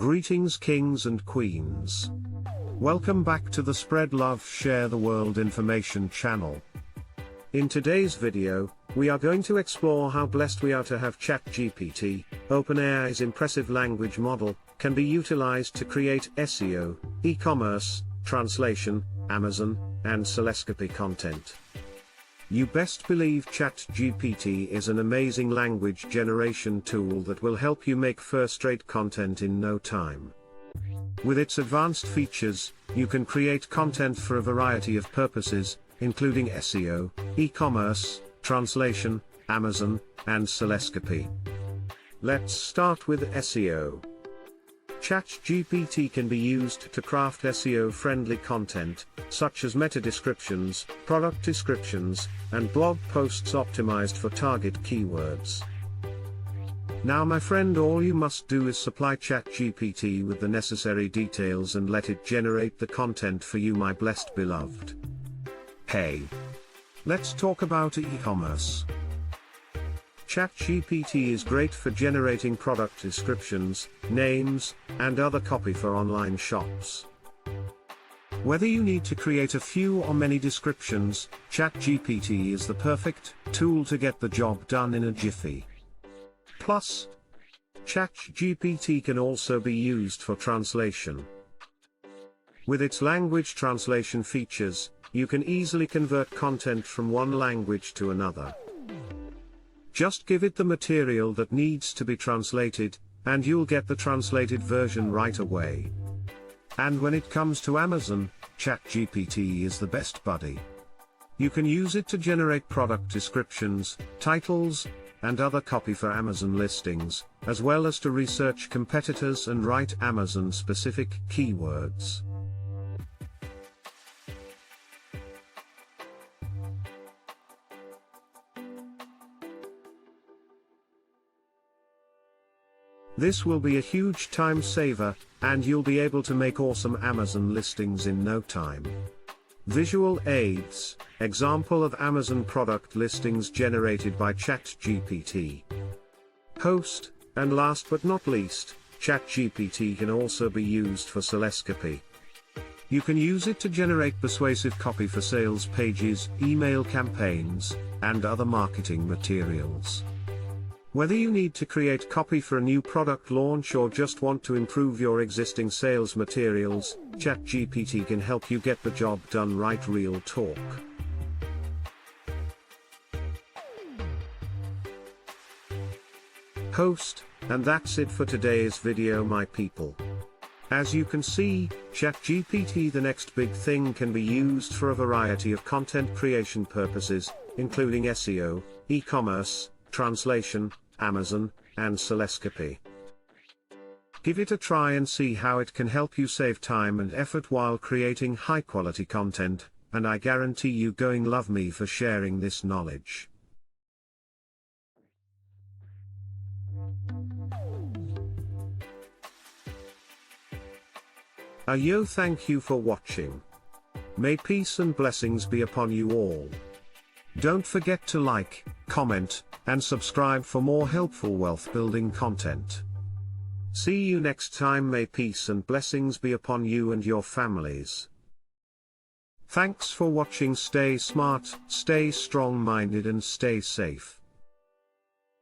Greetings kings and queens. Welcome back to the Spread Love Share the World information channel. In today's video, we are going to explore how blessed we are to have ChatGPT, OpenAI's impressive language model, can be utilized to create SEO, e-commerce, translation, Amazon, and Celescopy content. You best believe ChatGPT is an amazing language generation tool that will help you make first-rate content in no time. With its advanced features, you can create content for a variety of purposes, including SEO, e-commerce, translation, Amazon, and Celescopy. Let's start with SEO. ChatGPT can be used to craft SEO-friendly content, such as meta descriptions, product descriptions, and blog posts optimized for target keywords. Now my friend, all you must do is supply ChatGPT with the necessary details and let it generate the content for you, my blessed beloved. Hey! Let's talk about e-commerce. ChatGPT is great for generating product descriptions, names, and other copy for online shops. Whether you need to create a few or many descriptions, ChatGPT is the perfect tool to get the job done in a jiffy. Plus, ChatGPT can also be used for translation. With its language translation features, you can easily convert content from one language to another. Just give it the material that needs to be translated, and you'll get the translated version right away. And when it comes to Amazon, ChatGPT is the best buddy. You can use it to generate product descriptions, titles, and other copy for Amazon listings, as well as to research competitors and write Amazon-specific keywords. This will be a huge time saver, and you'll be able to make awesome Amazon listings in no time. Visual aids, example of Amazon product listings generated by ChatGPT. Host, and last but not least, ChatGPT can also be used for Celescopy. You can use it to generate persuasive copy for sales pages, email campaigns, and other marketing materials. Whether you need to create copy for a new product launch or just want to improve your existing sales materials, ChatGPT can help you get the job done right. Real talk. Host, and that's it for today's video, my people. As you can see, ChatGPT, the next big thing, can be used for a variety of content creation purposes, including SEO, e-commerce, translation, Amazon, and Celescopy. Give it a try and see how it can help you save time and effort while creating high-quality content, and I guarantee you going love me for sharing this knowledge. Thank you for watching. May peace and blessings be upon you all. Don't forget to like, comment, and subscribe for more helpful wealth building content. See you next time. May peace and blessings be upon you and your families. Thanks for watching. Stay smart, stay strong-minded, and stay safe.